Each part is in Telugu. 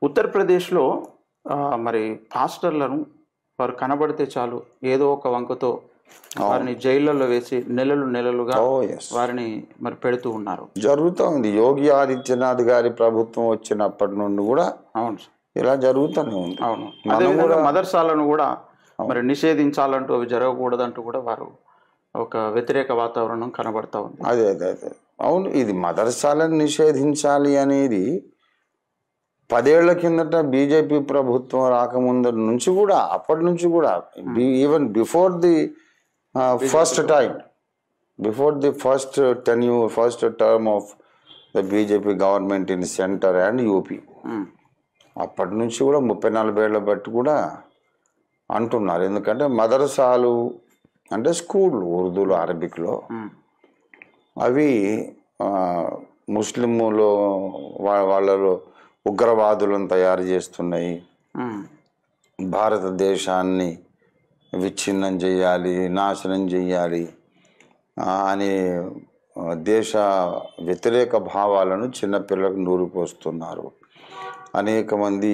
ఉత్తరప్రదేశ్‌లో మరి పాస్టర్‌లను వారు కనబడితే చాలు ఏదో ఒక వంకతో వారిని జైళ్ళలో వేసి నెలలుగా యెస్. వారిని మరి పెడుతూ ఉన్నారు. జరుగుతూ ఉంది. యోగి ఆదిత్యనాథ్ గారి ప్రభుత్వం వచ్చినప్పటి నుండి కూడా అవును సార్. ఇలా జరుగుతూనే ఉంది. అవును. మనం అదేవిధంగా కూడా మదర్సాలను కూడా మరి నిషేధించాలంటూ అవి జరగకూడదంటూ కూడా వారు ఒక వ్యతిరేక వాతావరణం కనబడతా ఉంది. అదే. అవును, ఇది మదర్సాలను నిషేధించాలి అనేది 10 ఏళ్ల కిందట బీజేపీ ప్రభుత్వం రాకముందు నుంచి కూడా, అప్పటి నుంచి కూడా, even before the first term of the BJP government in centre and UP, అప్పటి నుంచి కూడా 30-40 ఏళ్ల బట్టి కూడా అంటున్నారు. ఎందుకంటే మదర్సాలు అంటే స్కూళ్ళు, ఉర్దూలో, అరబిక్లో, అవి ముస్లింలో వాళ్ళలో ఉగ్రవాదులను తయారు చేస్తున్నాయి, భారతదేశాన్ని విచ్ఛిన్నం చేయాలి, నాశనం చేయాలి అనే దేశ వ్యతిరేక భావాలను చిన్నపిల్లలకు నూరిపోస్తున్నారు. అనేక మంది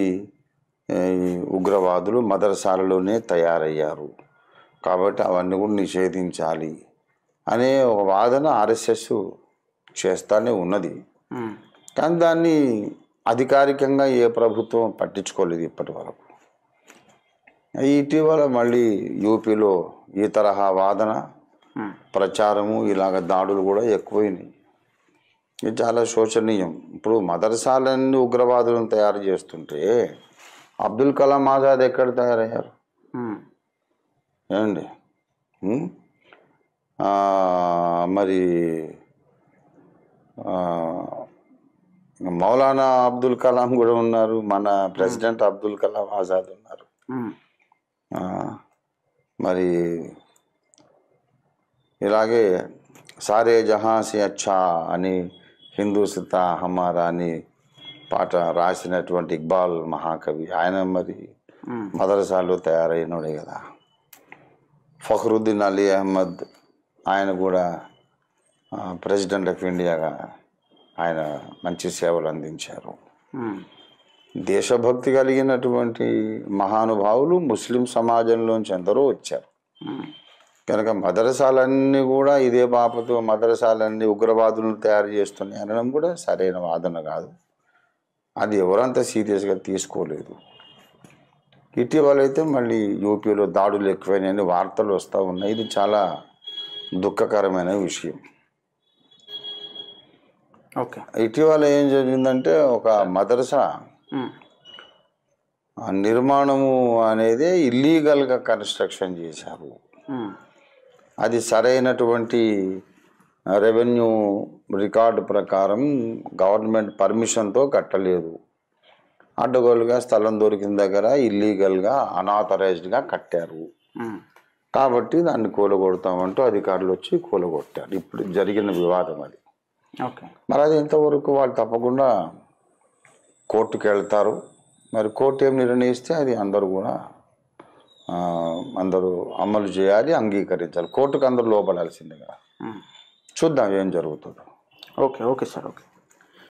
ఉగ్రవాదులు మదర్సాలలోనే తయారయ్యారు. కాబట్టి అవన్నీ కూడా నిషేధించాలి అనే ఒక వాదన ఆర్ఎస్ఎస్ చేస్తానే ఉన్నది. కానీ దాన్ని అధికారికంగా ఏ ప్రభుత్వం పట్టించుకోలేదు ఇప్పటి వరకు. ఇటీవల మళ్ళీ యూపీలో ఈ తరహా వాదన, ప్రచారము, ఇలాగ దాడులు కూడా ఎక్కువైనాయి. ఇది చాలా శోచనీయం. ఇప్పుడు మదర్సాలన్నీ ఉగ్రవాదులను తయారు చేస్తుంటే అబ్దుల్ కలాం ఆజాద్ ఎక్కడ తయారయ్యారు? ఏమండి? మరి మౌలానా అబ్దుల్ కలాం కూడా ఉన్నారు, మన ప్రెసిడెంట్ అబ్దుల్ కలాం ఆజాద్ ఉన్నారు. మరి ఇలాగే సారే జహాసి అచ్చా అని హిందూసితా హమారా అని పాట రాసినటువంటి ఇక్బాల్ మహాకవి, ఆయన మరి మదరసాలో తయారైనడే కదా. ఫఖరుద్దీన్ అలీ అహ్మద్, ఆయన కూడా ప్రెసిడెంట్ ఆఫ్ ఇండియాగా ఆయన మంచి సేవలు అందించారు. దేశభక్తి కలిగినటువంటి మహానుభావులు ముస్లిం సమాజంలోంచి ఎందరో వచ్చారు. కనుక మదరసాలన్నీ కూడా ఇదే బాపతో మదరసాలన్నీ ఉగ్రవాదులను తయారు చేస్తున్నాయి అనడం కూడా సరైన వాదన కాదు. అది ఎవరంతా సీరియస్గా తీసుకోలేదు. ఇటీవలైతే మళ్ళీ యూపీలో దాడులు ఎక్కువైనాయని వార్తలు వస్తూ ఉన్నాయి. ఇది చాలా దుఃఖకరమైన విషయం. ఓకే. ఇటీవల ఏం జరిగిందంటే ఒక మదరసా నిర్మాణము అనేది ఇల్లీగల్గా కన్స్ట్రక్షన్ చేశారు. అది సరైనటువంటి రెవెన్యూ రికార్డు ప్రకారం గవర్నమెంట్ పర్మిషన్తో కట్టలేదు. అడ్డగోలుగా స్థలం దొరికిన దగ్గర ఇల్లీగల్గా అనాథరైజ్డ్గా కట్టారు. కాబట్టి దాన్ని కూలగొడతామంటూ అధికారులు వచ్చి కూలగొట్టారు. ఇప్పుడు జరిగిన వివాదం అది. ఓకే. మరి అది ఇంతవరకు వాళ్ళు తప్పకుండా కోర్టుకు వెళ్తారు. మరి కోర్టు ఏం నిర్ణయిస్తే అది అందరూ కూడా అందరూ అమలు చేయాలి, అంగీకరించాలి. కోర్టుకు అందరూ లోపడాల్సిందిగా. చూద్దాం ఏం జరుగుతుందో. Okay sir. ఓకే.